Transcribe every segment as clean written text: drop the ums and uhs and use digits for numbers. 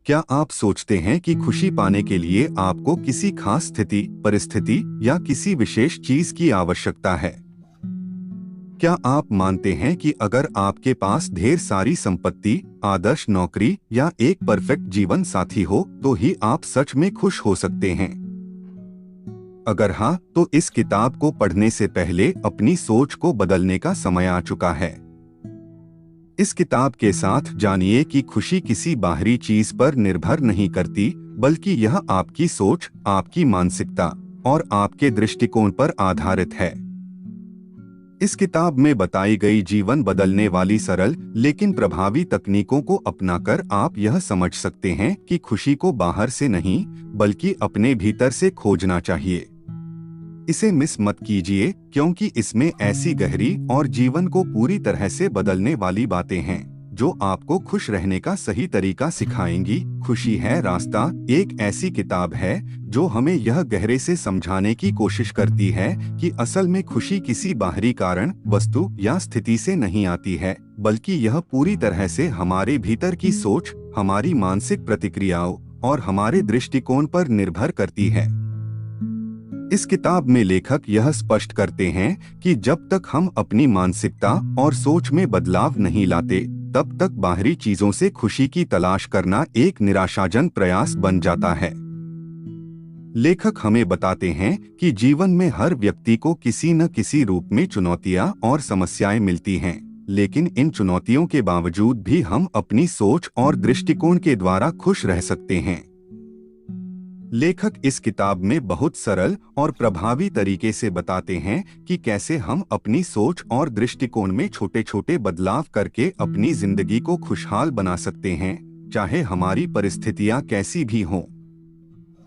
क्या आप सोचते हैं कि खुशी पाने के लिए आपको किसी खास स्थिति, परिस्थिति या किसी विशेष चीज की आवश्यकता है? क्या आप मानते हैं कि अगर आपके पास ढेर सारी संपत्ति, आदर्श नौकरी या एक परफेक्ट जीवन साथी हो तो ही आप सच में खुश हो सकते हैं? अगर हाँ, तो इस किताब को पढ़ने से पहले अपनी सोच को बदलने का समय आ चुका है। इस किताब के साथ जानिए कि खुशी किसी बाहरी चीज पर निर्भर नहीं करती, बल्कि यह आपकी सोच, आपकी मानसिकता और आपके दृष्टिकोण पर आधारित है। इस किताब में बताई गई जीवन बदलने वाली सरल लेकिन प्रभावी तकनीकों को अपनाकर आप यह समझ सकते हैं कि खुशी को बाहर से नहीं, बल्कि अपने भीतर से खोजना चाहिए। इसे मिस मत कीजिए, क्योंकि इसमें ऐसी गहरी और जीवन को पूरी तरह से बदलने वाली बातें हैं जो आपको खुश रहने का सही तरीका सिखाएंगी। खुशी है रास्ता एक ऐसी किताब है जो हमें यह गहरे से समझाने की कोशिश करती है कि असल में खुशी किसी बाहरी कारण, वस्तु या स्थिति से नहीं आती है, बल्कि यह पूरी तरह से हमारे भीतर की सोच, हमारी मानसिक प्रतिक्रियाओं और हमारे दृष्टिकोण पर निर्भर करती है। इस किताब में लेखक यह स्पष्ट करते हैं कि जब तक हम अपनी मानसिकता और सोच में बदलाव नहीं लाते, तब तक बाहरी चीजों से खुशी की तलाश करना एक निराशाजनक प्रयास बन जाता है। लेखक हमें बताते हैं कि जीवन में हर व्यक्ति को किसी न किसी रूप में चुनौतियां और समस्याएं मिलती हैं, लेकिन इन चुनौतियों के बावजूद भी हम अपनी सोच और दृष्टिकोण के द्वारा खुश रह सकते हैं। लेखक इस किताब में बहुत सरल और प्रभावी तरीके से बताते हैं कि कैसे हम अपनी सोच और दृष्टिकोण में छोटे छोटे बदलाव करके अपनी जिंदगी को खुशहाल बना सकते हैं, चाहे हमारी परिस्थितियां कैसी भी हों।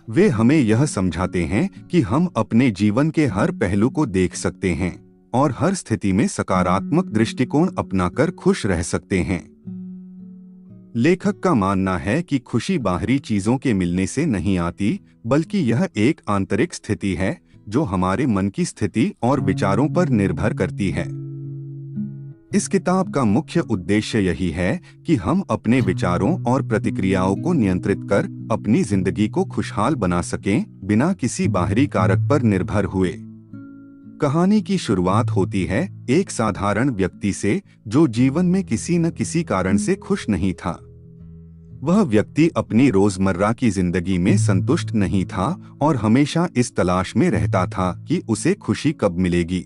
वे हमें यह समझाते हैं कि हम अपने जीवन के हर पहलू को देख सकते हैं और हर स्थिति में सकारात्मक दृष्टिकोण अपनाकर खुश रह सकते हैं। लेखक का मानना है कि खुशी बाहरी चीजों के मिलने से नहीं आती, बल्कि यह एक आंतरिक स्थिति है जो हमारे मन की स्थिति और विचारों पर निर्भर करती है। इस किताब का मुख्य उद्देश्य यही है कि हम अपने विचारों और प्रतिक्रियाओं को नियंत्रित कर अपनी जिंदगी को खुशहाल बना सकें, बिना किसी बाहरी कारक पर निर्भर हुए। कहानी की शुरुआत होती है एक साधारण व्यक्ति से जो जीवन में किसी न किसी कारण से खुश नहीं था। वह व्यक्ति अपनी रोजमर्रा की जिंदगी में संतुष्ट नहीं था और हमेशा इस तलाश में रहता था कि उसे खुशी कब मिलेगी।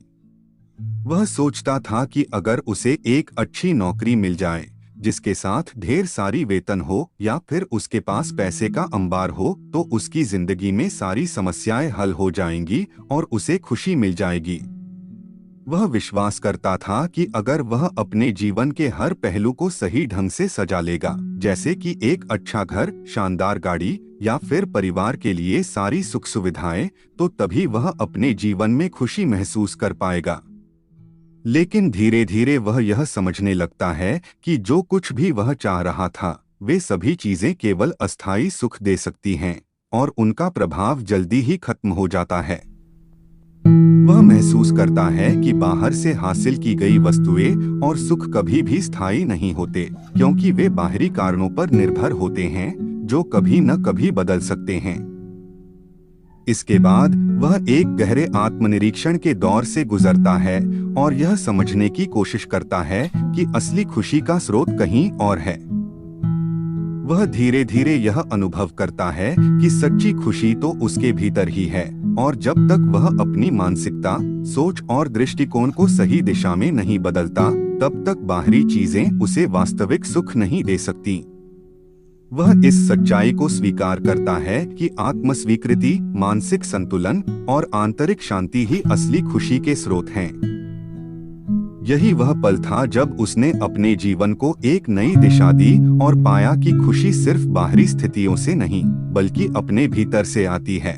वह सोचता था कि अगर उसे एक अच्छी नौकरी मिल जाए जिसके साथ ढेर सारी वेतन हो या फिर उसके पास पैसे का अंबार हो, तो उसकी जिंदगी में सारी समस्याएं हल हो जाएंगी और उसे खुशी मिल जाएगी। वह विश्वास करता था कि अगर वह अपने जीवन के हर पहलू को सही ढंग से सजा लेगा, जैसे कि एक अच्छा घर, शानदार गाड़ी या फिर परिवार के लिए सारी सुख सुविधाएं, तो तभी वह अपने जीवन में खुशी महसूस कर पाएगा। लेकिन धीरे धीरे वह यह समझने लगता है कि जो कुछ भी वह चाह रहा था, वे सभी चीजें केवल अस्थायी सुख दे सकती हैं और उनका प्रभाव जल्दी ही खत्म हो जाता है। वह महसूस करता है कि बाहर से हासिल की गई वस्तुएं और सुख कभी भी स्थायी नहीं होते, क्योंकि वे बाहरी कारणों पर निर्भर होते हैं जो कभी न कभी बदल सकते हैं। इसके बाद वह एक गहरे आत्मनिरीक्षण के दौर से गुजरता है और यह समझने की कोशिश करता है कि असली खुशी का स्रोत कहीं और है। वह धीरे धीरे यह अनुभव करता है कि सच्ची खुशी तो उसके भीतर ही है, और जब तक वह अपनी मानसिकता, सोच और दृष्टिकोण को सही दिशा में नहीं बदलता, तब तक बाहरी चीजें उसे वास्तविक सुख नहीं दे सकती। वह इस सच्चाई को स्वीकार करता है कि आत्मस्वीकृति, मानसिक संतुलन और आंतरिक शांति ही असली खुशी के स्रोत हैं। यही वह पल था जब उसने अपने जीवन को एक नई दिशा दी और पाया कि खुशी सिर्फ बाहरी स्थितियों से नहीं, बल्कि अपने भीतर से आती है।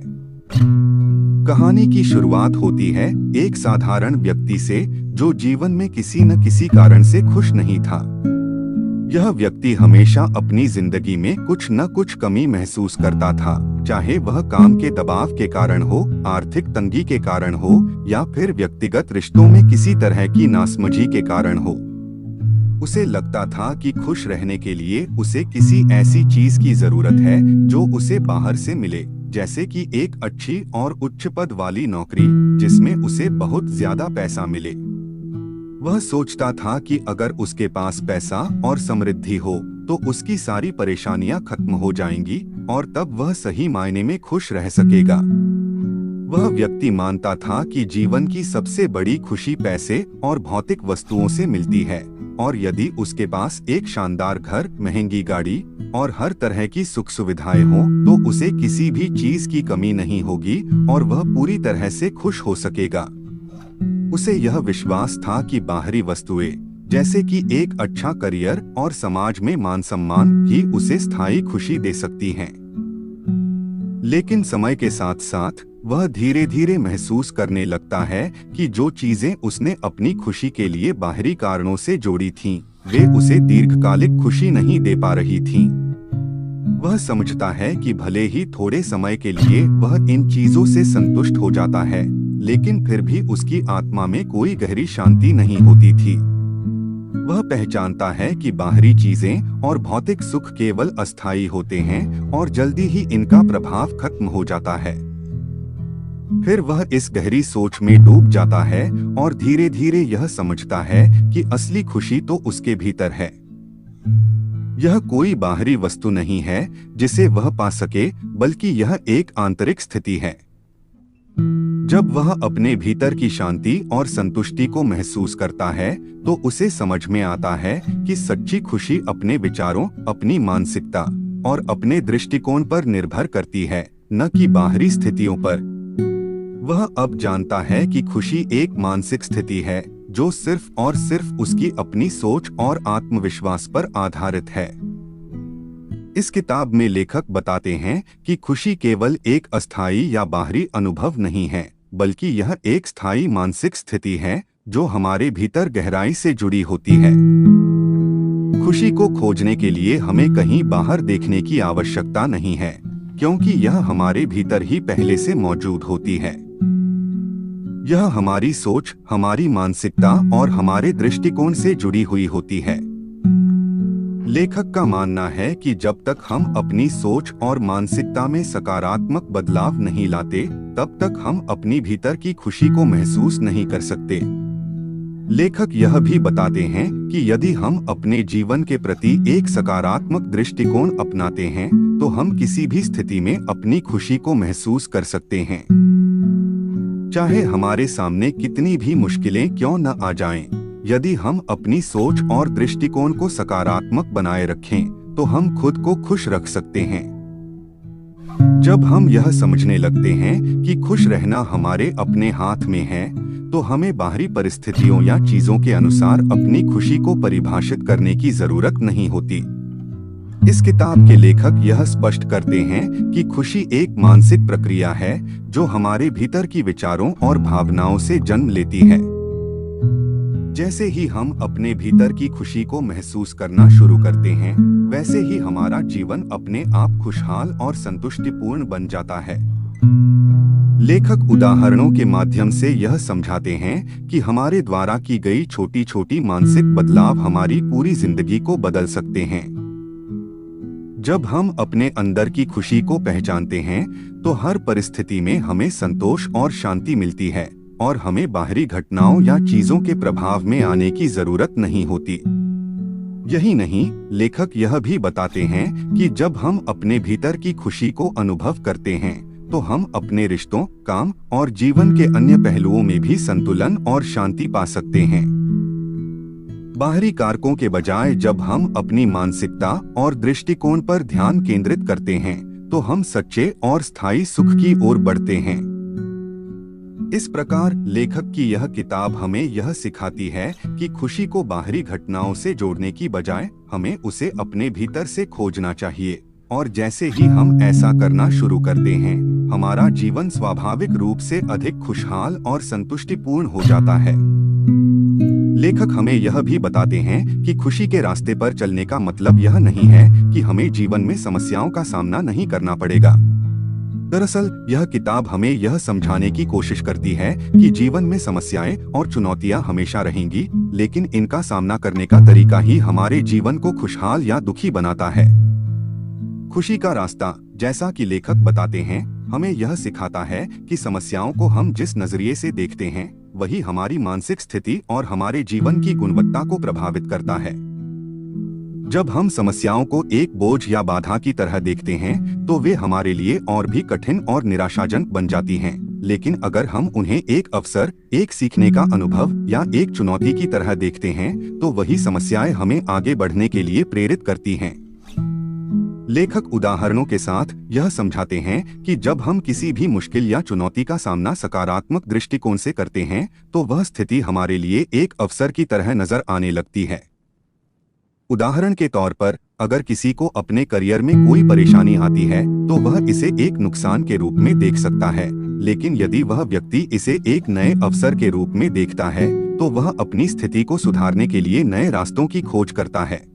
कहानी की शुरुआत होती है एक साधारण व्यक्ति से जो जीवन में किसी न किसी कारण से खुश नहीं था। यह व्यक्ति हमेशा अपनी जिंदगी में कुछ न कुछ कमी महसूस करता था, चाहे वह काम के दबाव के कारण हो, आर्थिक तंगी के कारण हो या फिर व्यक्तिगत रिश्तों में किसी तरह की नासमझी के कारण हो। उसे लगता था कि खुश रहने के लिए उसे किसी ऐसी चीज की जरूरत है जो उसे बाहर से मिले, जैसे कि एक अच्छी और उच्च पद वाली नौकरी जिसमें उसे बहुत ज्यादा पैसा मिले। वह सोचता था कि अगर उसके पास पैसा और समृद्धि हो तो उसकी सारी परेशानियां खत्म हो जाएंगी और तब वह सही मायने में खुश रह सकेगा। वह व्यक्ति मानता था कि जीवन की सबसे बड़ी खुशी पैसे और भौतिक वस्तुओं से मिलती है, और यदि उसके पास एक शानदार घर, महंगी गाड़ी और हर तरह की सुख सुविधाएं हो तो उसे किसी भी चीज की कमी नहीं होगी और वह पूरी तरह से खुश हो सकेगा। उसे यह विश्वास था कि बाहरी वस्तुएं जैसे कि एक अच्छा करियर और समाज में मान सम्मान ही उसे स्थायी खुशी दे सकती हैं। लेकिन समय के साथ साथ वह धीरे धीरे महसूस करने लगता है कि जो चीजें उसने अपनी खुशी के लिए बाहरी कारणों से जोड़ी थीं, वे उसे दीर्घकालिक खुशी नहीं दे पा रही थीं। वह समझता है कि भले ही थोड़े समय के लिए वह इन चीजों से संतुष्ट हो जाता है, लेकिन फिर भी उसकी आत्मा में कोई गहरी शांति नहीं होती थी। वह पहचानता है कि बाहरी चीजें और भौतिक सुख केवल अस्थायी होते हैं और जल्दी ही इनका प्रभाव खत्म हो जाता है। फिर वह इस गहरी सोच में डूब जाता है और धीरे धीरे यह समझता है कि असली खुशी तो उसके भीतर है। यह कोई बाहरी वस्तु नहीं है जिसे वह पा सके, बल्कि यह एक आंतरिक स्थिति है। जब वह अपने भीतर की शांति और संतुष्टि को महसूस करता है तो उसे समझ में आता है कि सच्ची खुशी अपने विचारों, अपनी मानसिकता और अपने दृष्टिकोण पर निर्भर करती है, न कि बाहरी स्थितियों पर। वह अब जानता है कि खुशी एक मानसिक स्थिति है जो सिर्फ और सिर्फ उसकी अपनी सोच और आत्मविश्वास पर आधारित है। इस किताब में लेखक बताते हैं कि खुशी केवल एक अस्थायी या बाहरी अनुभव नहीं है, बल्कि यह एक स्थायी मानसिक स्थिति है जो हमारे भीतर गहराई से जुड़ी होती है। खुशी को खोजने के लिए हमें कहीं बाहर देखने की आवश्यकता नहीं है, क्योंकि यह हमारे भीतर ही पहले से मौजूद होती है। यह हमारी सोच, हमारी मानसिकता और हमारे दृष्टिकोण से जुड़ी हुई होती है। लेखक का मानना है कि जब तक हम अपनी सोच और मानसिकता में सकारात्मक बदलाव नहीं लाते, तब तक हम अपनी भीतर की खुशी को महसूस नहीं कर सकते। लेखक यह भी बताते हैं कि यदि हम अपने जीवन के प्रति एक सकारात्मक दृष्टिकोण अपनाते हैं, तो हम किसी भी स्थिति में अपनी खुशी को महसूस कर सकते हैं। चाहे हमारे सामने कितनी भी मुश्किलें क्यों न आ जाएं, यदि हम अपनी सोच और दृष्टिकोण को सकारात्मक बनाए रखें, तो हम खुद को खुश रख सकते हैं। जब हम यह समझने लगते हैं कि खुश रहना हमारे अपने हाथ में है, तो हमें बाहरी परिस्थितियों या चीजों के अनुसार अपनी खुशी को परिभाषित करने की जरूरत नहीं होती। इस किताब के लेखक यह स्पष्ट करते हैं कि खुशी एक मानसिक प्रक्रिया है जो हमारे भीतर की विचारों और भावनाओं से जन्म लेती है। जैसे ही हम अपने भीतर की खुशी को महसूस करना शुरू करते हैं, वैसे ही हमारा जीवन अपने आप खुशहाल और संतुष्टिपूर्ण बन जाता है। लेखक उदाहरणों के माध्यम से यह समझाते हैं कि हमारे द्वारा की गई छोटी छोटी मानसिक बदलाव हमारी पूरी जिंदगी को बदल सकते हैं। जब हम अपने अंदर की खुशी को पहचानते हैं, तो हर परिस्थिति में हमें संतोष और शांति मिलती है और हमें बाहरी घटनाओं या चीजों के प्रभाव में आने की जरूरत नहीं होती। यही नहीं, लेखक यह भी बताते हैं कि जब हम अपने भीतर की खुशी को अनुभव करते हैं, तो हम अपने रिश्तों, काम और जीवन के अन्य पहलुओं में भी संतुलन और शांति पा सकते हैं। बाहरी कारकों के बजाय जब हम अपनी मानसिकता और दृष्टिकोण पर ध्यान केंद्रित करते हैं, तो हम सच्चे और स्थायी सुख की ओर बढ़ते हैं। इस प्रकार लेखक की यह किताब हमें यह सिखाती है कि खुशी को बाहरी घटनाओं से जोड़ने की बजाय हमें उसे अपने भीतर से खोजना चाहिए, और जैसे ही हम ऐसा करना शुरू करते हैं, हमारा जीवन स्वाभाविक रूप से अधिक खुशहाल और संतुष्टिपूर्ण हो जाता है। लेखक हमें यह भी बताते हैं कि खुशी के रास्ते पर चलने का मतलब यह नहीं है कि हमें जीवन में समस्याओं का सामना नहीं करना पड़ेगा। दरअसल यह किताब हमें यह समझाने की कोशिश करती है कि जीवन में समस्याएं और चुनौतियां हमेशा रहेंगी, लेकिन इनका सामना करने का तरीका ही हमारे जीवन को खुशहाल या दुखी बनाता है। खुशी का रास्ता, जैसा कि लेखक बताते हैं, हमें यह सिखाता है कि समस्याओं को हम जिस नजरिए से देखते हैं वही हमारी मानसिक स्थिति और हमारे जीवन की गुणवत्ता को प्रभावित करता है। जब हम समस्याओं को एक बोझ या बाधा की तरह देखते हैं तो वे हमारे लिए और भी कठिन और निराशाजनक बन जाती हैं। लेकिन अगर हम उन्हें एक अवसर, एक सीखने का अनुभव या एक चुनौती की तरह देखते हैं तो वही समस्याएं हमें आगे बढ़ने के लिए प्रेरित करती हैं। लेखक उदाहरणों के साथ यह समझाते हैं कि जब हम किसी भी मुश्किल या चुनौती का सामना सकारात्मक दृष्टिकोण से करते हैं तो वह स्थिति हमारे लिए एक अवसर की तरह नजर आने लगती है। उदाहरण के तौर पर, अगर किसी को अपने करियर में कोई परेशानी आती है तो वह इसे एक नुकसान के रूप में देख सकता है, लेकिन यदि वह व्यक्ति इसे एक नए अवसर के रूप में देखता है तो वह अपनी स्थिति को सुधारने के लिए नए रास्तों की खोज करता है।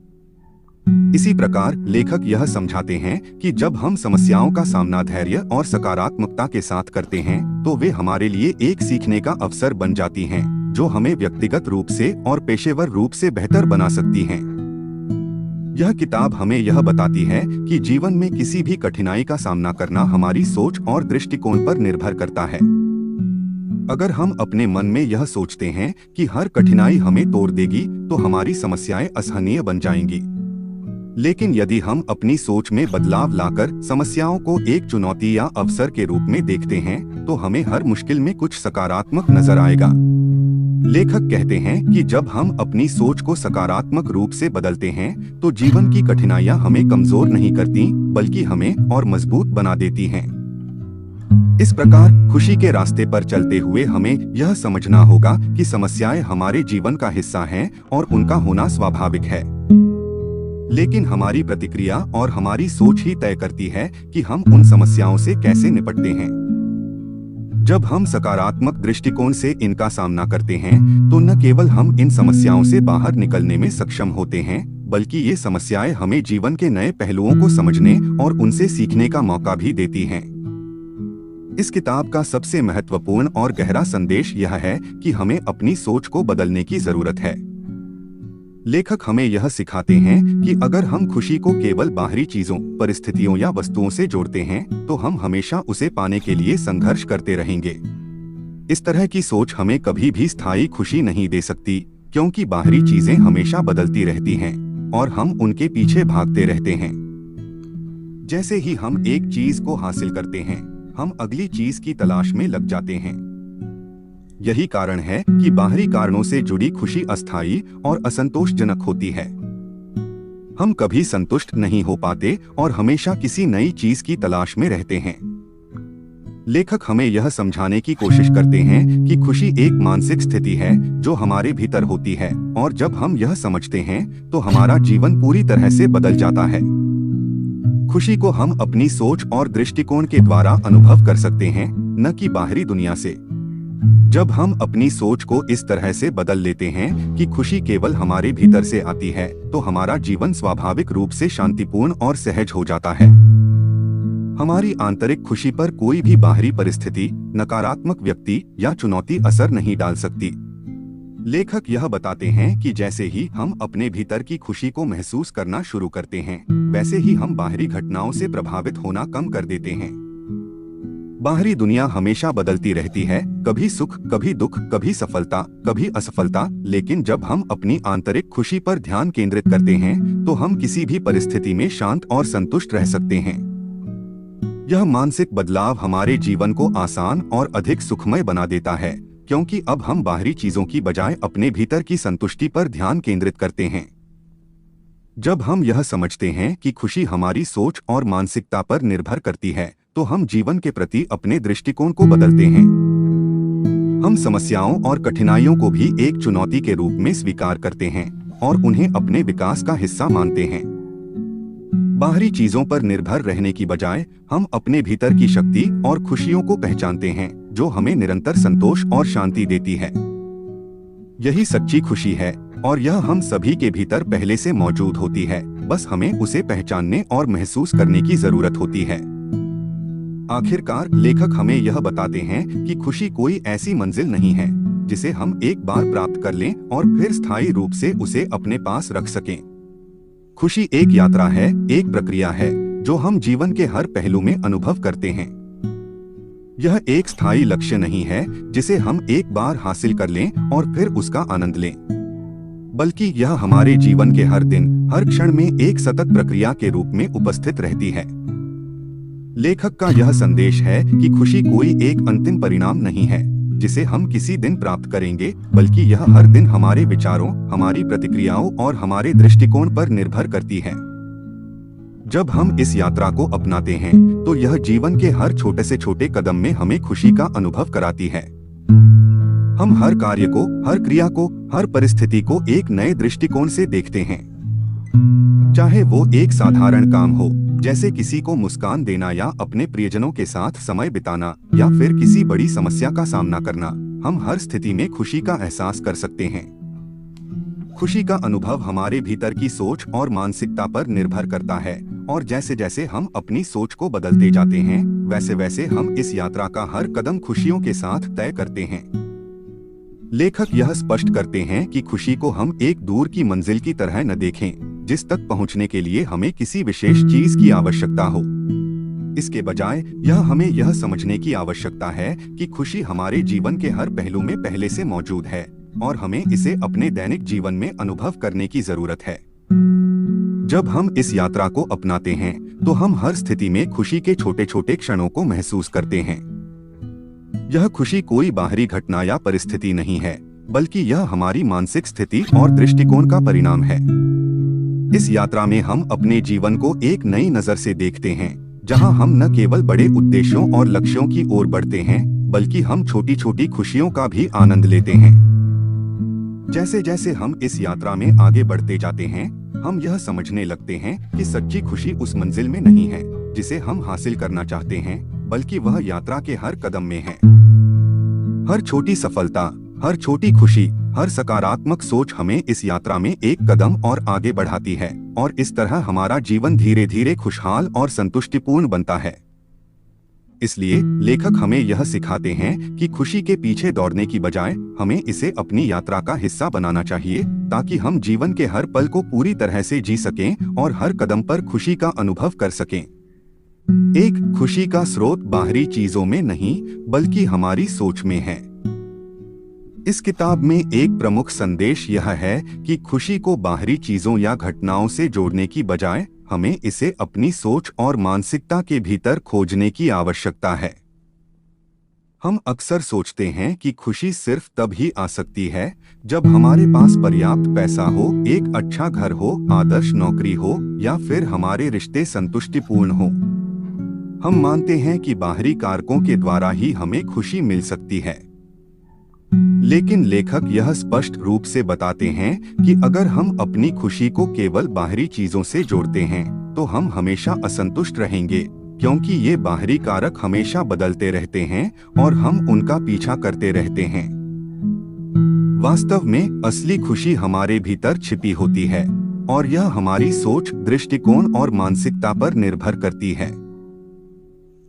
इसी प्रकार लेखक यह समझाते हैं कि जब हम समस्याओं का सामना धैर्य और सकारात्मकता के साथ करते हैं तो वे हमारे लिए एक सीखने का अवसर बन जाती हैं, जो हमें व्यक्तिगत रूप से और पेशेवर रूप से बेहतर बना सकती हैं। यह किताब हमें यह बताती है कि जीवन में किसी भी कठिनाई का सामना करना हमारी सोच और दृष्टिकोण पर निर्भर करता है। अगर हम अपने मन में यह सोचते हैं कि हर कठिनाई हमें तोड़ देगी तो हमारी समस्याएं असहनीय बन जाएंगी। लेकिन यदि हम अपनी सोच में बदलाव लाकर समस्याओं को एक चुनौती या अवसर के रूप में देखते हैं तो हमें हर मुश्किल में कुछ सकारात्मक नजर आएगा। लेखक कहते हैं कि जब हम अपनी सोच को सकारात्मक रूप से बदलते हैं तो जीवन की कठिनाइयां हमें कमजोर नहीं करती बल्कि हमें और मजबूत बना देती हैं। इस प्रकार खुशी के रास्ते पर चलते हुए हमें यह समझना होगा कि समस्याएं हमारे जीवन का हिस्सा हैं और उनका होना स्वाभाविक है, लेकिन हमारी प्रतिक्रिया और हमारी सोच ही तय करती है कि हम उन समस्याओं से कैसे निपटते हैं। जब हम सकारात्मक दृष्टिकोण से इनका सामना करते हैं तो न केवल हम इन समस्याओं से बाहर निकलने में सक्षम होते हैं बल्कि ये समस्याएं हमें जीवन के नए पहलुओं को समझने और उनसे सीखने का मौका भी देती हैं। इस किताब का सबसे महत्वपूर्ण और गहरा संदेश यह है कि हमें अपनी सोच को बदलने की जरूरत है। लेखक हमें यह सिखाते हैं कि अगर हम खुशी को केवल बाहरी चीजों, परिस्थितियों या वस्तुओं से जोड़ते हैं तो हम हमेशा उसे पाने के लिए संघर्ष करते रहेंगे। इस तरह की सोच हमें कभी भी स्थायी खुशी नहीं दे सकती, क्योंकि बाहरी चीजें हमेशा बदलती रहती हैं और हम उनके पीछे भागते रहते हैं। जैसे ही हम एक चीज को हासिल करते हैं, हम अगली चीज की तलाश में लग जाते हैं। यही कारण है कि बाहरी कारणों से जुड़ी खुशी अस्थायी और असंतोषजनक होती है। हम कभी संतुष्ट नहीं हो पाते और हमेशा किसी नई चीज की तलाश में रहते हैं। लेखक हमें यह समझाने की कोशिश करते हैं कि खुशी एक मानसिक स्थिति है जो हमारे भीतर होती है, और जब हम यह समझते हैं तो हमारा जीवन पूरी तरह से बदल जाता है। खुशी को हम अपनी सोच और दृष्टिकोण के द्वारा अनुभव कर सकते हैं, न कि बाहरी दुनिया से। जब हम अपनी सोच को इस तरह से बदल लेते हैं कि खुशी केवल हमारे भीतर से आती है तो हमारा जीवन स्वाभाविक रूप से शांतिपूर्ण और सहज हो जाता है। हमारी आंतरिक खुशी पर कोई भी बाहरी परिस्थिति, नकारात्मक व्यक्ति या चुनौती असर नहीं डाल सकती। लेखक यह बताते हैं कि जैसे ही हम अपने भीतर की खुशी को महसूस करना शुरू करते हैं, वैसे ही हम बाहरी घटनाओं से प्रभावित होना कम कर देते हैं। बाहरी दुनिया हमेशा बदलती रहती है, कभी सुख, कभी दुख, कभी सफलता, कभी असफलता, लेकिन जब हम अपनी आंतरिक खुशी पर ध्यान केंद्रित करते हैं तो हम किसी भी परिस्थिति में शांत और संतुष्ट रह सकते हैं। यह मानसिक बदलाव हमारे जीवन को आसान और अधिक सुखमय बना देता है, क्योंकि अब हम बाहरी चीजों की बजाय अपने भीतर की संतुष्टि पर ध्यान केंद्रित करते हैं। जब हम यह समझते हैं कि खुशी हमारी सोच और मानसिकता पर निर्भर करती है तो हम जीवन के प्रति अपने दृष्टिकोण को बदलते हैं। हम समस्याओं और कठिनाइयों को भी एक चुनौती के रूप में स्वीकार करते हैं और उन्हें अपने विकास का हिस्सा मानते हैं। बाहरी चीजों पर निर्भर रहने की बजाय हम अपने भीतर की शक्ति और खुशियों को पहचानते हैं जो हमें निरंतर संतोष और शांति देती है। यही सच्ची खुशी है और यह हम सभी के भीतर पहले से मौजूद होती है, बस हमें उसे पहचानने और महसूस करने की जरूरत होती है। आखिरकार लेखक हमें यह बताते हैं कि खुशी कोई ऐसी मंजिल नहीं है जिसे हम एक बार प्राप्त कर लें और फिर स्थायी रूप से उसे अपने पास रख सकें। खुशी एक यात्रा है, एक प्रक्रिया है जो हम जीवन के हर पहलू में अनुभव करते हैं। यह एक स्थायी लक्ष्य नहीं है जिसे हम एक बार हासिल कर लें और फिर उसका आनंद लें, बल्कि यह हमारे जीवन के हर दिन, हर क्षण में एक सतत प्रक्रिया के रूप में उपस्थित रहती है। लेखक का यह संदेश है कि खुशी कोई एक अंतिम परिणाम नहीं है जिसे हम किसी दिन प्राप्त करेंगे, बल्कि यह हर दिन हमारे विचारों, हमारी प्रतिक्रियाओं और हमारे दृष्टिकोण पर निर्भर करती है। जब हम इस यात्रा को अपनाते हैं तो यह जीवन के हर छोटे से छोटे कदम में हमें खुशी का अनुभव कराती है। हम हर कार्य को, हर क्रिया को, हर परिस्थिति को एक नए दृष्टिकोण से देखते हैं। चाहे वो एक साधारण काम हो, जैसे किसी को मुस्कान देना या अपने प्रियजनों के साथ समय बिताना, या फिर किसी बड़ी समस्या का सामना करना, हम हर स्थिति में खुशी का एहसास कर सकते हैं। खुशी का अनुभव हमारे भीतर की सोच और मानसिकता पर निर्भर करता है, और जैसे जैसे हम अपनी सोच को बदलते जाते हैं, वैसे वैसे हम इस यात्रा का हर कदम खुशियों के साथ तय करते हैं। लेखक यह स्पष्ट करते हैं कि खुशी को हम एक दूर की मंजिल की तरह न देखें, जिस तक पहुंचने के लिए हमें किसी विशेष चीज की आवश्यकता हो। इसके बजाय हमें यह समझने की आवश्यकता है कि खुशी हमारे जीवन के हर पहलू में पहले से मौजूद है और हमें इसे अपने दैनिक जीवन में अनुभव करने की जरूरत है। जब हम इस यात्रा को अपनाते हैं तो हम हर स्थिति में खुशी के छोटे छोटे क्षणों को महसूस करते हैं। यह खुशी कोई बाहरी घटना या परिस्थिति नहीं है, बल्कि यह हमारी मानसिक स्थिति और दृष्टिकोण का परिणाम है। इस यात्रा में हम अपने जीवन को एक नई नजर से देखते हैं, जहां हम न केवल बड़े उद्देश्यों और लक्ष्यों की ओर बढ़ते हैं, बल्कि हम छोटी छोटी खुशियों का भी आनंद लेते हैं। जैसे जैसे हम इस यात्रा में आगे बढ़ते जाते हैं, हम यह समझने लगते हैं कि सच्ची खुशी उस मंजिल में नहीं है जिसे हम हासिल करना चाहते हैं, बल्कि वह यात्रा के हर कदम में है। हर छोटी सफलता, हर छोटी खुशी, हर सकारात्मक सोच हमें इस यात्रा में एक कदम और आगे बढ़ाती है, और इस तरह हमारा जीवन धीरे धीरे खुशहाल और संतुष्टिपूर्ण बनता है। इसलिए लेखक हमें यह सिखाते हैं कि खुशी के पीछे दौड़ने की बजाय हमें इसे अपनी यात्रा का हिस्सा बनाना चाहिए, ताकि हम जीवन के हर पल को पूरी तरह से जी सकें और हर कदम पर खुशी का अनुभव कर सकें। एक खुशी का स्रोत बाहरी चीजों में नहीं, बल्कि हमारी सोच में है। इस किताब में एक प्रमुख संदेश यह है कि खुशी को बाहरी चीजों या घटनाओं से जोड़ने की बजाय हमें इसे अपनी सोच और मानसिकता के भीतर खोजने की आवश्यकता है। हम अक्सर सोचते हैं कि खुशी सिर्फ तब ही आ सकती है जब हमारे पास पर्याप्त पैसा हो, एक अच्छा घर हो, आदर्श नौकरी हो, या फिर हमारे रिश्ते संतुष्टिपूर्ण हो। हम मानते हैं कि बाहरी कारकों के द्वारा ही हमें खुशी मिल सकती है। लेकिन लेखक यह स्पष्ट रूप से बताते हैं कि अगर हम अपनी खुशी को केवल बाहरी चीजों से जोड़ते हैं तो हम हमेशा असंतुष्ट रहेंगे, क्योंकि ये बाहरी कारक हमेशा बदलते रहते हैं और हम उनका पीछा करते रहते हैं। वास्तव में असली खुशी हमारे भीतर छिपी होती है, और यह हमारी सोच, दृष्टिकोण और मानसिकता पर निर्भर करती है।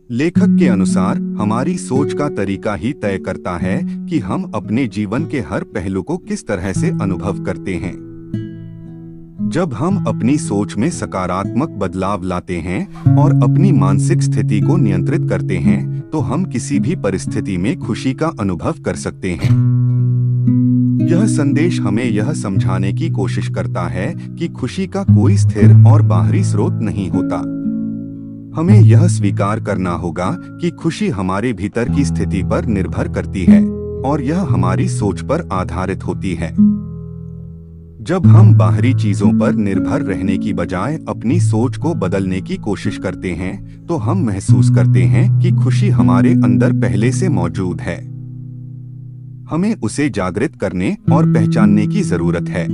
लेखक के अनुसार हमारी सोच का तरीका ही तय करता है कि हम अपने जीवन के हर पहलू को किस तरह से अनुभव करते हैं। जब हम अपनी सोच में सकारात्मक बदलाव लाते हैं और अपनी मानसिक स्थिति को नियंत्रित करते हैं, तो हम किसी भी परिस्थिति में खुशी का अनुभव कर सकते हैं। यह संदेश हमें यह समझाने की कोशिश करता है कि खुशी का कोई स्थिर और बाहरी स्रोत नहीं होता। हमें यह स्वीकार करना होगा कि खुशी हमारे भीतर की स्थिति पर निर्भर करती है और यह हमारी सोच पर आधारित होती है। जब हम बाहरी चीजों पर निर्भर रहने की बजाय अपनी सोच को बदलने की कोशिश करते हैं, तो हम महसूस करते हैं कि खुशी हमारे अंदर पहले से मौजूद है। हमें उसे जागृत करने और पहचानने की जरूरत है।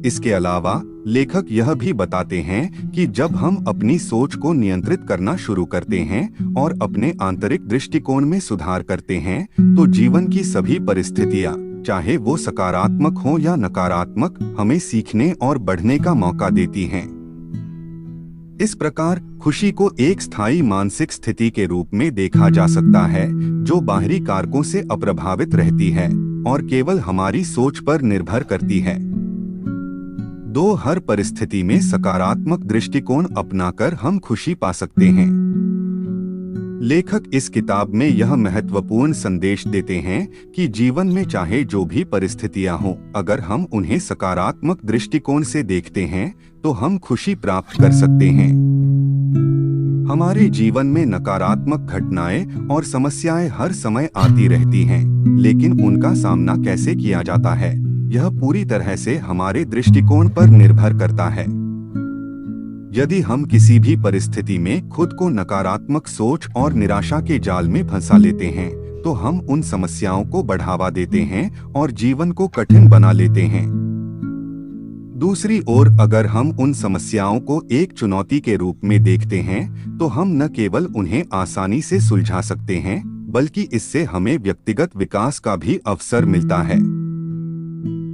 इसके अलावा लेखक यह भी बताते हैं कि जब हम अपनी सोच को नियंत्रित करना शुरू करते हैं और अपने आंतरिक दृष्टिकोण में सुधार करते हैं, तो जीवन की सभी परिस्थितियां, चाहे वो सकारात्मक हो या नकारात्मक, हमें सीखने और बढ़ने का मौका देती हैं। इस प्रकार खुशी को एक स्थायी मानसिक स्थिति के रूप में देखा जा सकता है जो बाहरी कारकों से अप्रभावित रहती है और केवल हमारी सोच पर निर्भर करती है। हर परिस्थिति में सकारात्मक दृष्टिकोण अपनाकर हम खुशी पा सकते हैं। लेखक इस किताब में यह महत्वपूर्ण संदेश देते हैं कि जीवन में चाहे जो भी परिस्थितियां हों, अगर हम उन्हें सकारात्मक दृष्टिकोण से देखते हैं तो हम खुशी प्राप्त कर सकते हैं। हमारे जीवन में नकारात्मक घटनाएं और समस्याएं हर समय आती रहती हैं, लेकिन उनका सामना कैसे किया जाता है यह पूरी तरह से हमारे दृष्टिकोण पर निर्भर करता है। यदि हम किसी भी परिस्थिति में खुद को नकारात्मक सोच और निराशा के जाल में फंसा लेते हैं तो हम उन समस्याओं को बढ़ावा देते हैं और जीवन को कठिन बना लेते हैं। दूसरी ओर अगर हम उन समस्याओं को एक चुनौती के रूप में देखते हैं तो हम न केवल उन्हें आसानी से सुलझा सकते हैं बल्कि इससे हमें व्यक्तिगत विकास का भी अवसर मिलता है।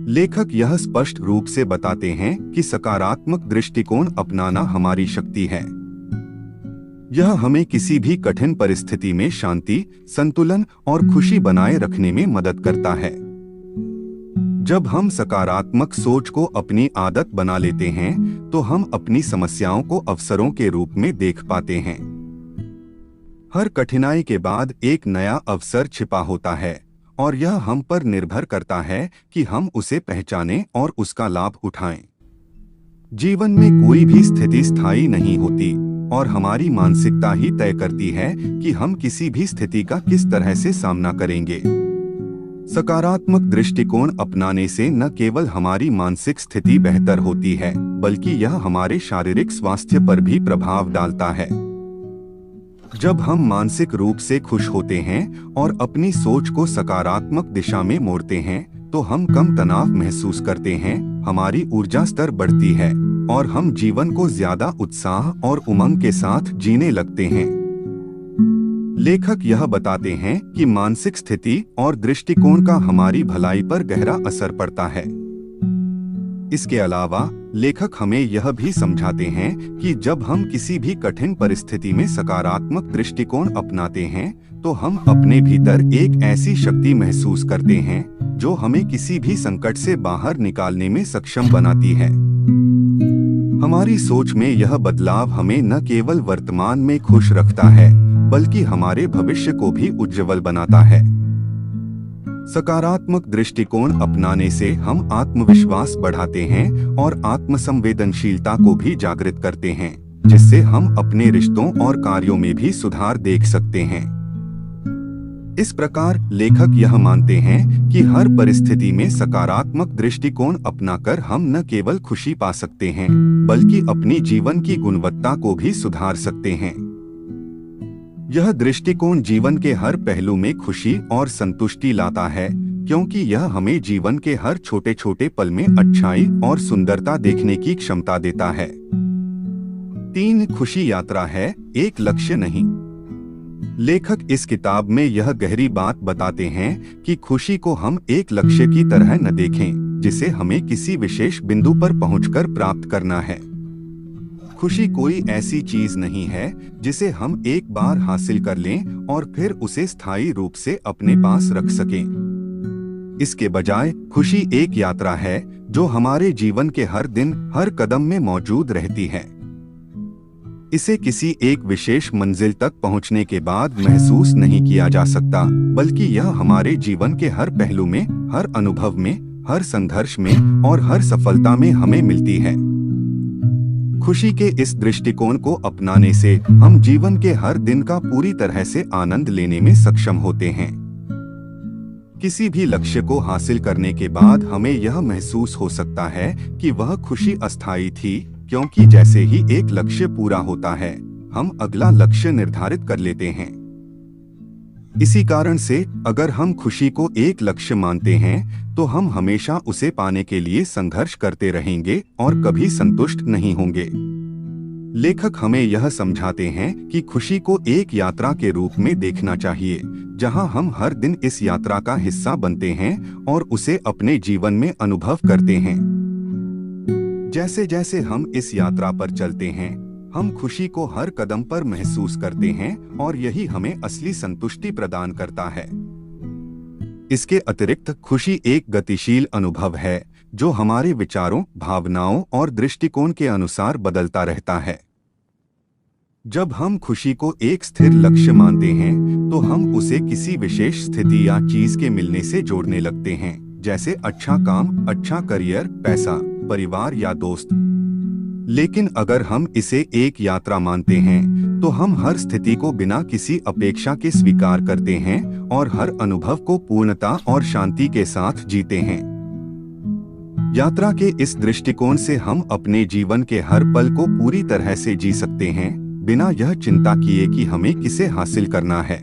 लेखक यह स्पष्ट रूप से बताते हैं कि सकारात्मक दृष्टिकोण अपनाना हमारी शक्ति है। यह हमें किसी भी कठिन परिस्थिति में शांति, संतुलन और खुशी बनाए रखने में मदद करता है। जब हम सकारात्मक सोच को अपनी आदत बना लेते हैं तो हम अपनी समस्याओं को अवसरों के रूप में देख पाते हैं। हर कठिनाई के बाद एक नया अवसर छिपा होता है और यह हम पर निर्भर करता है कि हम उसे पहचानें और उसका लाभ उठाएं। जीवन में कोई भी स्थिति स्थायी नहीं होती और हमारी मानसिकता ही तय करती है कि हम किसी भी स्थिति का किस तरह से सामना करेंगे। सकारात्मक दृष्टिकोण अपनाने से न केवल हमारी मानसिक स्थिति बेहतर होती है बल्कि यह हमारे शारीरिक स्वास्थ्य पर भी प्रभाव डालता है। जब हम मानसिक रूप से खुश होते हैं और अपनी सोच को सकारात्मक दिशा में मोड़ते हैं तो हम कम तनाव महसूस करते हैं, हमारी ऊर्जा स्तर बढ़ती है और हम जीवन को ज्यादा उत्साह और उमंग के साथ जीने लगते हैं। लेखक यह बताते हैं कि मानसिक स्थिति और दृष्टिकोण का हमारी भलाई पर गहरा असर पड़ता है। इसके अलावा लेखक हमें यह भी समझाते हैं कि जब हम किसी भी कठिन परिस्थिति में सकारात्मक दृष्टिकोण अपनाते हैं तो हम अपने भीतर एक ऐसी शक्ति महसूस करते हैं जो हमें किसी भी संकट से बाहर निकालने में सक्षम बनाती है। हमारी सोच में यह बदलाव हमें न केवल वर्तमान में खुश रखता है बल्कि हमारे भविष्य को भी उज्जवल बनाता है। सकारात्मक दृष्टिकोण अपनाने से हम आत्मविश्वास बढ़ाते हैं और आत्मसंवेदनशीलता को भी जागृत करते हैं, जिससे हम अपने रिश्तों और कार्यों में भी सुधार देख सकते हैं। इस प्रकार लेखक यह मानते हैं कि हर परिस्थिति में सकारात्मक दृष्टिकोण अपनाकर हम न केवल खुशी पा सकते हैं बल्कि अपनी जीवन की गुणवत्ता को भी सुधार सकते हैं। यह दृष्टिकोण जीवन के हर पहलू में खुशी और संतुष्टि लाता है क्योंकि यह हमें जीवन के हर छोटे छोटे पल में अच्छाई और सुंदरता देखने की क्षमता देता है। 3 खुशी यात्रा है, एक लक्ष्य नहीं। लेखक इस किताब में यह गहरी बात बताते हैं कि खुशी को हम एक लक्ष्य की तरह न देखें जिसे हमें किसी विशेष बिंदु पर पहुंचकर प्राप्त करना है। खुशी कोई ऐसी चीज नहीं है जिसे हम एक बार हासिल कर लें और फिर उसे स्थायी रूप से अपने पास रख सकें। इसके बजाय खुशी एक यात्रा है जो हमारे जीवन के हर दिन हर कदम में मौजूद रहती है। इसे किसी एक विशेष मंजिल तक पहुंचने के बाद महसूस नहीं किया जा सकता बल्कि यह हमारे जीवन के हर पहलू में, हर अनुभव में, हर संघर्ष में और हर सफलता में हमें मिलती है। खुशी के इस दृष्टिकोण को अपनाने से हम जीवन के हर दिन का पूरी तरह से आनंद लेने में सक्षम होते हैं। किसी भी लक्ष्य को हासिल करने के बाद हमें यह महसूस हो सकता है कि वह खुशी अस्थायी थी, क्योंकि जैसे ही एक लक्ष्य पूरा होता है हम अगला लक्ष्य निर्धारित कर लेते हैं। इसी कारण से अगर हम खुशी को एक लक्ष्य मानते हैं तो हम हमेशा उसे पाने के लिए संघर्ष करते रहेंगे और कभी संतुष्ट नहीं होंगे। लेखक हमें यह समझाते हैं कि खुशी को एक यात्रा के रूप में देखना चाहिए, जहां हम हर दिन इस यात्रा का हिस्सा बनते हैं और उसे अपने जीवन में अनुभव करते हैं। जैसे जैसे हम इस यात्रा पर चलते हैं हम खुशी को हर कदम पर महसूस करते हैं और यही हमें असली संतुष्टि प्रदान करता है। इसके अतिरिक्त खुशी एक गतिशील अनुभव है जो हमारे विचारों, भावनाओं और दृष्टिकोण के अनुसार बदलता रहता है। जब हम खुशी को एक स्थिर लक्ष्य मानते हैं तो हम उसे किसी विशेष स्थिति या चीज के मिलने से जोड़ने लगते हैं, जैसे अच्छा काम, अच्छा करियर, पैसा, परिवार या दोस्त। लेकिन अगर हम इसे एक यात्रा मानते हैं तो हम हर स्थिति को बिना किसी अपेक्षा के स्वीकार करते हैं और हर अनुभव को पूर्णता और शांति के साथ जीते हैं। यात्रा के इस दृष्टिकोण से हम अपने जीवन के हर पल को पूरी तरह से जी सकते हैं, बिना यह चिंता किए कि हमें किसे हासिल करना है।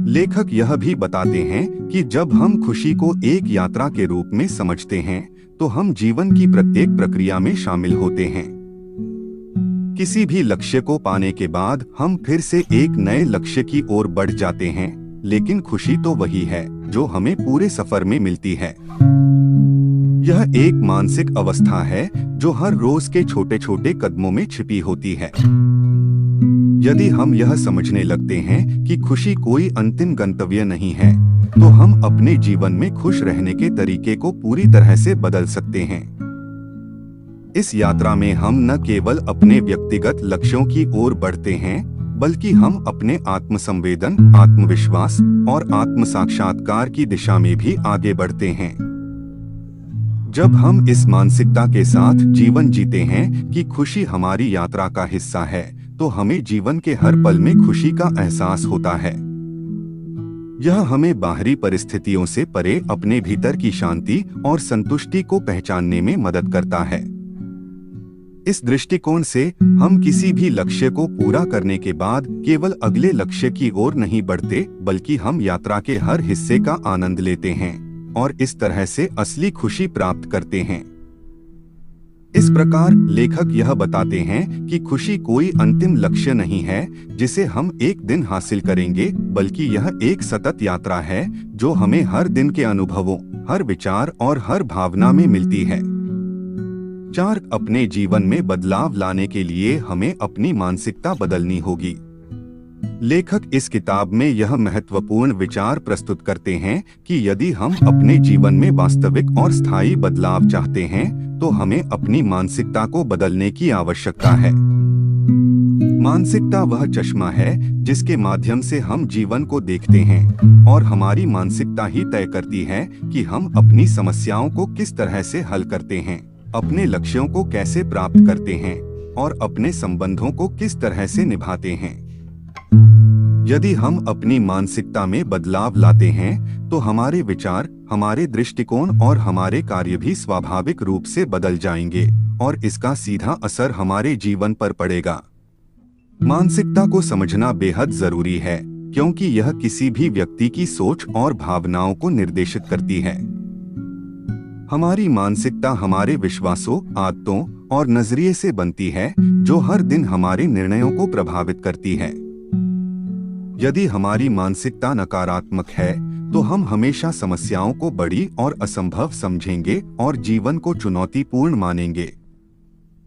लेखक यह भी बताते हैं कि जब हम खुशी को एक यात्रा के रूप में समझते हैं तो हम जीवन की प्रत्येक प्रक्रिया में शामिल होते हैं। किसी भी लक्ष्य को पाने के बाद हम फिर से एक नए लक्ष्य की ओर बढ़ जाते हैं, लेकिन खुशी तो वही है जो हमें पूरे सफर में मिलती है। यह एक मानसिक अवस्था है जो हर रोज के छोटे छोटे कदमों में छिपी होती है। यदि हम यह समझने लगते हैं कि खुशी कोई अंतिम गंतव्य नहीं है, तो हम अपने जीवन में खुश रहने के तरीके को पूरी तरह से बदल सकते हैं। इस यात्रा में हम न केवल अपने व्यक्तिगत लक्ष्यों की ओर बढ़ते हैं, बल्कि हम अपने आत्मसंवेदन, आत्मविश्वास और आत्म साक्षात्कार की दिशा में भी आगे बढ़ते हैं। जब हम इस मानसिकता के साथ जीवन जीते हैं कि खुशी हमारी यात्रा का हिस्सा है, तो हमें जीवन के हर पल में खुशी का एहसास होता है। यह हमें बाहरी परिस्थितियों से परे अपने भीतर की शांति और संतुष्टि को पहचानने में मदद करता है। इस दृष्टिकोण से हम किसी भी लक्ष्य को पूरा करने के बाद केवल अगले लक्ष्य की ओर नहीं बढ़ते, बल्कि हम यात्रा के हर हिस्से का आनंद लेते हैं और इस तरह से असली खुशी प्राप्त करते हैं। इस प्रकार लेखक यह बताते हैं कि खुशी कोई अंतिम लक्ष्य नहीं है जिसे हम एक दिन हासिल करेंगे, बल्कि यह एक सतत यात्रा है जो हमें हर दिन के अनुभवों, हर विचार और हर भावना में मिलती है। 4 अपने जीवन में बदलाव लाने के लिए हमें अपनी मानसिकता बदलनी होगी। लेखक इस किताब में यह महत्वपूर्ण विचार प्रस्तुत करते हैं कि यदि हम अपने जीवन में वास्तविक और स्थायी बदलाव चाहते हैं तो हमें अपनी मानसिकता को बदलने की आवश्यकता है। मानसिकता वह चश्मा है जिसके माध्यम से हम जीवन को देखते हैं और हमारी मानसिकता ही तय करती है कि हम अपनी समस्याओं को किस तरह से हल करते हैं, अपने लक्ष्यों को कैसे प्राप्त करते हैं और अपने संबंधों को किस तरह से निभाते हैं। यदि हम अपनी मानसिकता में बदलाव लाते हैं तो हमारे विचार, हमारे दृष्टिकोण और हमारे कार्य भी स्वाभाविक रूप से बदल जाएंगे और इसका सीधा असर हमारे जीवन पर पड़ेगा। मानसिकता को समझना बेहद जरूरी है क्योंकि यह किसी भी व्यक्ति की सोच और भावनाओं को निर्देशित करती है। हमारी मानसिकता हमारे विश्वासों, आदतों और नजरिए से बनती है जो हर दिन हमारे निर्णयों को प्रभावित करती है। यदि हमारी मानसिकता नकारात्मक है तो हम हमेशा समस्याओं को बड़ी और असंभव समझेंगे और जीवन को चुनौतीपूर्ण मानेंगे।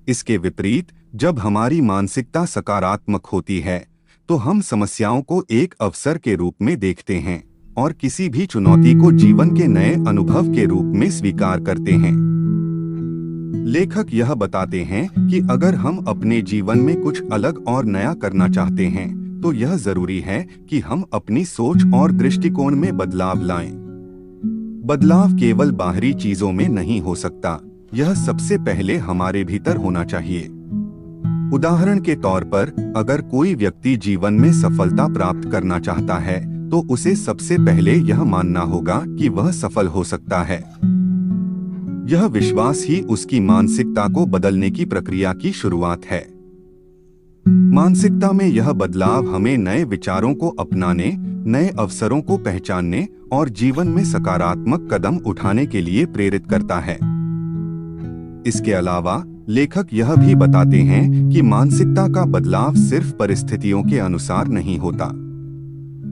इसके विपरीत जब हमारी मानसिकता सकारात्मक होती है तो हम समस्याओं को एक अवसर के रूप में देखते हैं और किसी भी चुनौती को जीवन के नए अनुभव के रूप में स्वीकार करते हैं। लेखक यह बताते हैं कि अगर हम अपने जीवन में कुछ अलग और नया करना चाहते हैं तो यह जरूरी है कि हम अपनी सोच और दृष्टिकोण में बदलाव लाएं। बदलाव केवल बाहरी चीजों में नहीं हो सकता, यह सबसे पहले हमारे भीतर होना चाहिए। उदाहरण के तौर पर, अगर कोई व्यक्ति जीवन में सफलता प्राप्त करना चाहता है तो उसे सबसे पहले यह मानना होगा कि वह सफल हो सकता है। यह विश्वास ही उसकी मानसिकता को बदलने की प्रक्रिया की शुरुआत है। मानसिकता में यह बदलाव हमें नए विचारों को अपनाने, नए अवसरों को पहचानने और जीवन में सकारात्मक कदम उठाने के लिए प्रेरित करता है। इसके अलावा लेखक यह भी बताते हैं कि मानसिकता का बदलाव सिर्फ परिस्थितियों के अनुसार नहीं होता।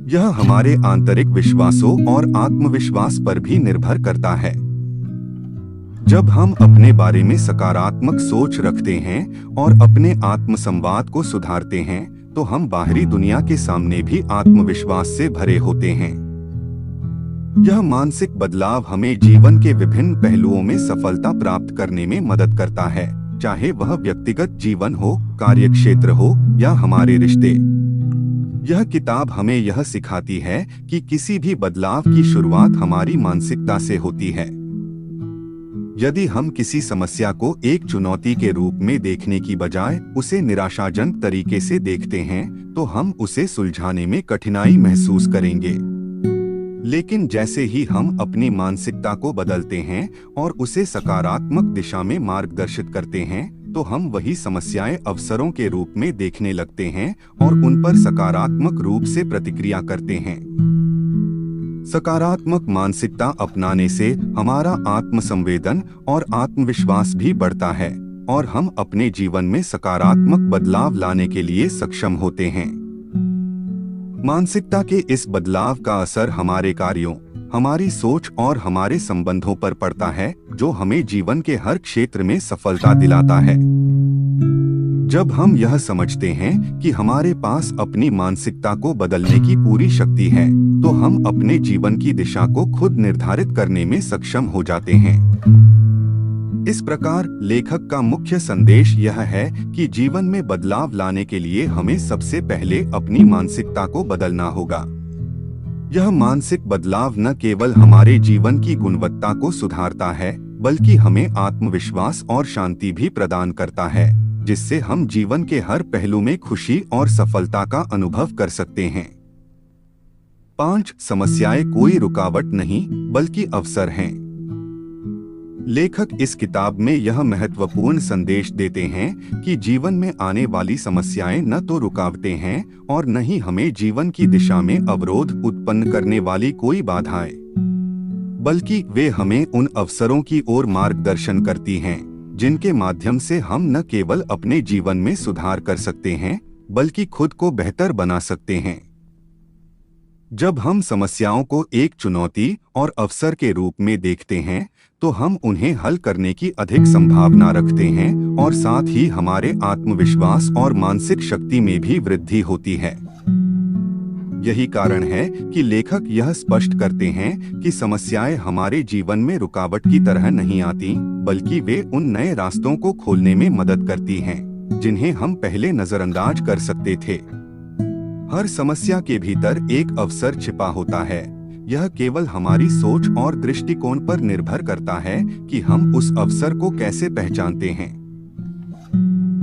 यह हमारे आंतरिक विश्वासों और आत्मविश्वास पर भी निर्भर करता है। जब हम अपने बारे में सकारात्मक सोच रखते हैं और अपने आत्मसंवाद को सुधारते हैं, तो हम बाहरी दुनिया के सामने भी आत्मविश्वास से भरे होते हैं। यह मानसिक बदलाव हमें जीवन के विभिन्न पहलुओं में सफलता प्राप्त करने में मदद करता है, चाहे वह व्यक्तिगत जीवन हो, कार्यक्षेत्र हो या हमारे रिश्ते। यह किताब हमें यह सिखाती है कि किसी भी बदलाव की शुरुआत हमारी मानसिकता से होती है। यदि हम किसी समस्या को एक चुनौती के रूप में देखने की बजाय उसे निराशाजनक तरीके से देखते हैं, तो हम उसे सुलझाने में कठिनाई महसूस करेंगे। लेकिन जैसे ही हम अपनी मानसिकता को बदलते हैं और उसे सकारात्मक दिशा में मार्गदर्शित करते हैं, तो हम वही समस्याएं अवसरों के रूप में देखने लगते हैं और उन पर सकारात्मक रूप से प्रतिक्रिया करते हैं। सकारात्मक मानसिकता अपनाने से हमारा आत्मसंवेदन और आत्मविश्वास भी बढ़ता है और हम अपने जीवन में सकारात्मक बदलाव लाने के लिए सक्षम होते हैं। मानसिकता के इस बदलाव का असर हमारे कार्यों, हमारी सोच और हमारे संबंधों पर पड़ता है, जो हमें जीवन के हर क्षेत्र में सफलता दिलाता है। जब हम यह समझते हैं कि हमारे पास अपनी मानसिकता को बदलने की पूरी शक्ति है, तो हम अपने जीवन की दिशा को खुद निर्धारित करने में सक्षम हो जाते हैं। इस प्रकार लेखक का मुख्य संदेश यह है कि जीवन में बदलाव लाने के लिए हमें सबसे पहले अपनी मानसिकता को बदलना होगा। यह मानसिक बदलाव न केवल हमारे जीवन की गुणवत्ता को सुधारता है, बल्कि हमें आत्मविश्वास और शांति भी प्रदान करता है, जिससे हम जीवन के हर पहलू में खुशी और सफलता का अनुभव कर सकते हैं। 5 समस्याएं कोई रुकावट नहीं, बल्कि अवसर हैं। लेखक इस किताब में यह महत्वपूर्ण संदेश देते हैं कि जीवन में आने वाली समस्याएं न तो रुकावटें हैं और न ही हमें जीवन की दिशा में अवरोध उत्पन्न करने वाली कोई बाधाएं, बल्कि वे हमें उन अवसरों की ओर मार्गदर्शन करती हैं, जिनके माध्यम से हम न केवल अपने जीवन में सुधार कर सकते हैं, बल्कि खुद को बेहतर बना सकते हैं। जब हम समस्याओं को एक चुनौती और अवसर के रूप में देखते हैं, तो हम उन्हें हल करने की अधिक संभावना रखते हैं और साथ ही हमारे आत्मविश्वास और मानसिक शक्ति में भी वृद्धि होती है। यही कारण है कि लेखक यह स्पष्ट करते हैं कि समस्याएं हमारे जीवन में रुकावट की तरह नहीं आती, बल्कि वे उन नए रास्तों को खोलने में मदद करती हैं, जिन्हें हम पहले नजरअंदाज कर सकते थे। हर समस्या के भीतर एक अवसर छिपा होता है। यह केवल हमारी सोच और दृष्टिकोण पर निर्भर करता है कि हम उस अवसर को कैसे पहचानते हैं।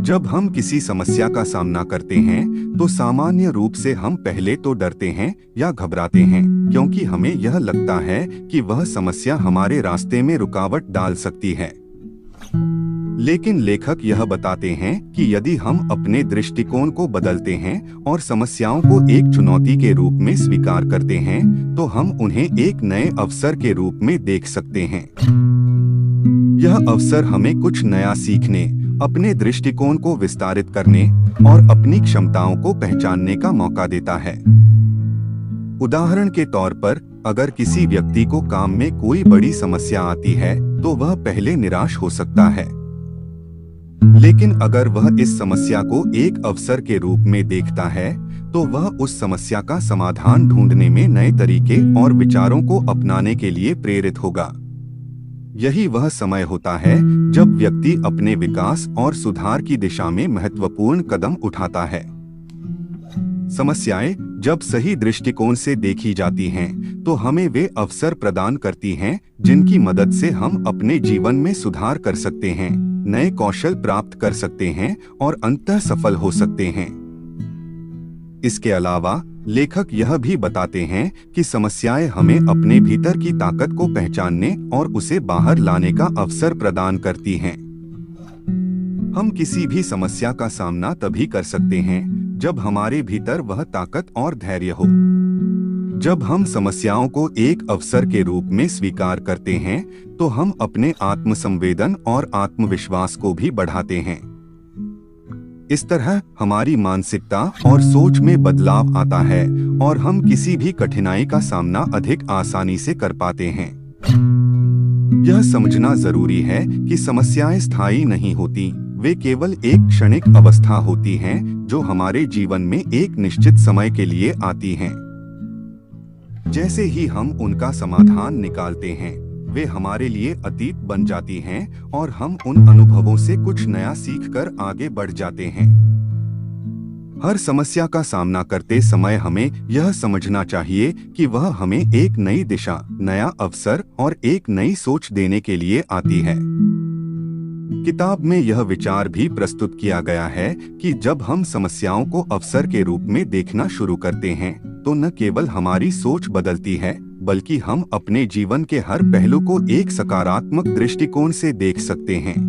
जब हम किसी समस्या का सामना करते हैं, तो सामान्य रूप से हम पहले तो डरते हैं या घबराते हैं, क्योंकि हमें यह लगता है कि वह समस्या हमारे रास्ते में रुकावट डाल सकती है। लेकिन लेखक यह बताते हैं कि यदि हम अपने दृष्टिकोण को बदलते हैं और समस्याओं को एक चुनौती के रूप में स्वीकार करते हैं, तो हम उन्हें एक नए अवसर के रूप में देख सकते हैं। यह अवसर हमें कुछ नया सीखने, अपने दृष्टिकोण को विस्तारित करने और अपनी क्षमताओं को पहचानने का मौका देता है। उदाहरण के तौर पर, अगर किसी व्यक्ति को काम में कोई बड़ी समस्या आती है, तो वह पहले निराश हो सकता है। लेकिन अगर वह इस समस्या को एक अवसर के रूप में देखता है, तो वह उस समस्या का समाधान ढूंढने में नए तरीके और विचारों को अपनाने के लिए प्रेरित होगा। यही वह समय होता है जब व्यक्ति अपने विकास और सुधार की दिशा में महत्वपूर्ण कदम उठाता है। समस्याएं जब सही दृष्टिकोण से देखी जाती हैं, तो हमें वे अवसर प्रदान करती हैं जिनकी मदद से हम अपने जीवन में सुधार कर सकते हैं, नए कौशल प्राप्त कर सकते हैं और अंततः सफल हो सकते हैं। इसके अलावा लेखक यह भी बताते हैं कि समस्याएं हमें अपने भीतर की ताकत को पहचानने और उसे बाहर लाने का अवसर प्रदान करती हैं। हम किसी भी समस्या का सामना तभी कर सकते हैं जब हमारे भीतर वह ताकत और धैर्य हो। जब हम समस्याओं को एक अवसर के रूप में स्वीकार करते हैं, तो हम अपने आत्मसंवेदन और आत्मविश्वास को भी बढ़ाते हैं। इस तरह हमारी मानसिकता और सोच में बदलाव आता है और हम किसी भी कठिनाई का सामना अधिक आसानी से कर पाते हैं। यह समझना जरूरी है कि समस्याएं स्थायी नहीं होती, वे केवल एक क्षणिक अवस्था होती हैं जो हमारे जीवन में एक निश्चित समय के लिए आती हैं। जैसे ही हम उनका समाधान निकालते हैं, वे हमारे लिए अतीत बन जाती हैं और हम उन अनुभवों से कुछ नया सीखकर आगे बढ़ जाते हैं। हर समस्या का सामना करते समय हमें यह समझना चाहिए कि वह हमें एक नई दिशा, नया अवसर और एक नई सोच देने के लिए आती है। किताब में यह विचार भी प्रस्तुत किया गया है कि जब हम समस्याओं को अवसर के रूप में देखना शुरू करते हैं, तो न केवल हमारी सोच बदलती है, बल्कि हम अपने जीवन के हर पहलू को एक सकारात्मक दृष्टिकोण से देख सकते हैं।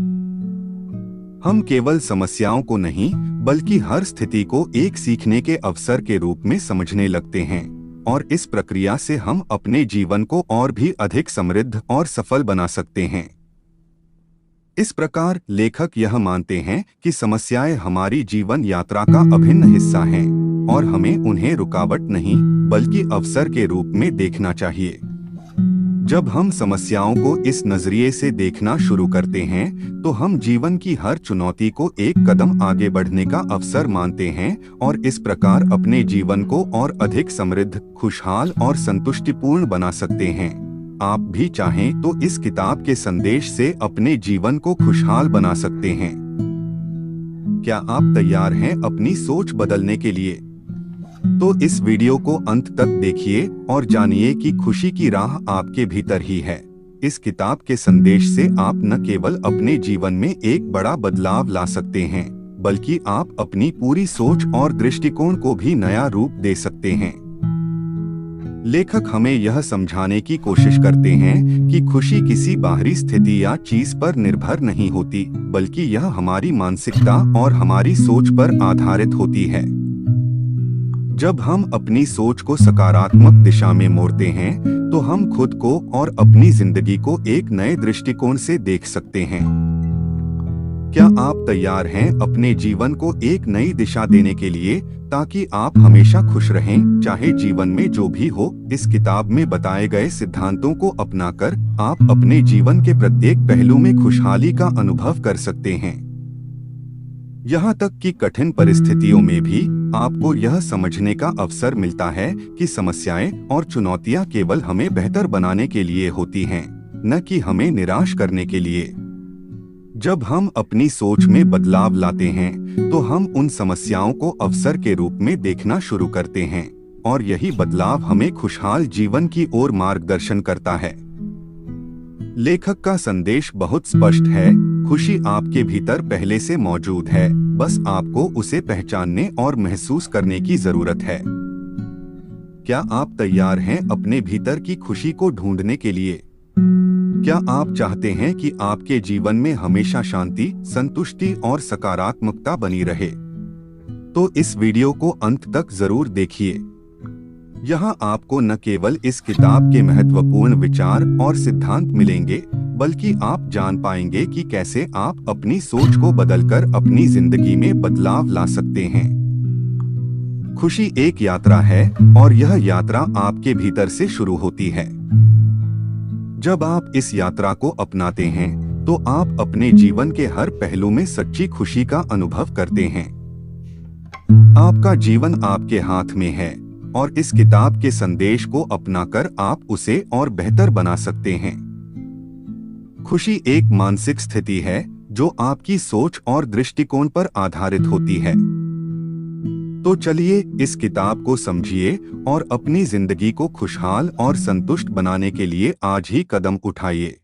हम केवल समस्याओं को नहीं, बल्कि हर स्थिति को एक सीखने के अवसर के रूप में समझने लगते हैं, और इस प्रक्रिया से हम अपने जीवन को और भी अधिक समृद्ध और सफल बना सकते हैं। इस प्रकार लेखक यह मानते हैं कि समस्याएं हमारी जीवन यात्रा का अभिन्न हिस्सा हैं, और हमें उन्हें रुकावट नहीं, बल्कि अवसर के रूप में देखना चाहिए। जब हम समस्याओं को इस नजरिए से देखना शुरू करते हैं, तो हम जीवन की हर चुनौती को एक कदम आगे बढ़ने का अवसर मानते हैं और इस प्रकार अपने जीवन को और अधिक समृद्ध, खुशहाल और संतुष्टिपूर्ण बना सकते हैं। आप भी चाहें तो इस किताब के संदेश से अपने जीवन को खुशहाल बना सकते हैं। क्या आप तैयार हैं अपनी सोच बदलने के लिए? तो इस वीडियो को अंत तक देखिए और जानिए कि खुशी की राह आपके भीतर ही है। इस किताब के संदेश से आप न केवल अपने जीवन में एक बड़ा बदलाव ला सकते हैं, बल्कि आप अपनी पूरी सोच और दृष्टिकोण को भी नया रूप दे सकते हैं। लेखक हमें यह समझाने की कोशिश करते हैं कि खुशी किसी बाहरी स्थिति या चीज पर निर्भर नहीं होती, बल्कि यह हमारी मानसिकता और हमारी सोच पर आधारित होती है। जब हम अपनी सोच को सकारात्मक दिशा में मोड़ते हैं, तो हम खुद को और अपनी जिंदगी को एक नए दृष्टिकोण से देख सकते हैं। क्या आप तैयार हैं अपने जीवन को एक नई दिशा देने के लिए, ताकि आप हमेशा खुश रहें, चाहे जीवन में जो भी हो? इस किताब में बताए गए सिद्धांतों को अपनाकर आप अपने जीवन के प्रत्येक पहलू में खुशहाली का अनुभव कर सकते हैं। यहाँ तक कि कठिन परिस्थितियों में भी आपको यह समझने का अवसर मिलता है कि समस्याएं और चुनौतियां केवल हमें बेहतर बनाने के लिए होती हैं, न कि हमें निराश करने के लिए। जब हम अपनी सोच में बदलाव लाते हैं, तो हम उन समस्याओं को अवसर के रूप में देखना शुरू करते हैं, और यही बदलाव हमें खुशहाल जीवन की ओर मार्गदर्शन करता है। लेखक का संदेश बहुत स्पष्ट है, खुशी आपके भीतर पहले से मौजूद है, बस आपको उसे पहचानने और महसूस करने की जरूरत है। क्या आप तैयार हैं अपने भीतर की खुशी को ढूंढने के लिए? क्या आप चाहते हैं कि आपके जीवन में हमेशा शांति, संतुष्टि और सकारात्मकता बनी रहे? तो इस वीडियो को अंत तक जरूर देखिए। यहाँ आपको न केवल इस किताब के महत्वपूर्ण विचार और सिद्धांत मिलेंगे, बल्कि आप जान पाएंगे कि कैसे आप अपनी सोच को बदलकर अपनी जिंदगी में बदलाव ला सकते हैं। खुशी एक यात्रा है, और यह यात्रा आपके भीतर से शुरू होती है। जब आप इस यात्रा को अपनाते हैं, तो आप अपने जीवन के हर पहलू में सच्ची खुशी का अनुभव करते हैं। आपका जीवन आपके हाथ में है, और इस किताब के संदेश को अपनाकर आप उसे और बेहतर बना सकते हैं। खुशी एक मानसिक स्थिति है जो आपकी सोच और दृष्टिकोण पर आधारित होती है। तो चलिए इस किताब को समझिए और अपनी जिंदगी को खुशहाल और संतुष्ट बनाने के लिए आज ही कदम उठाइए।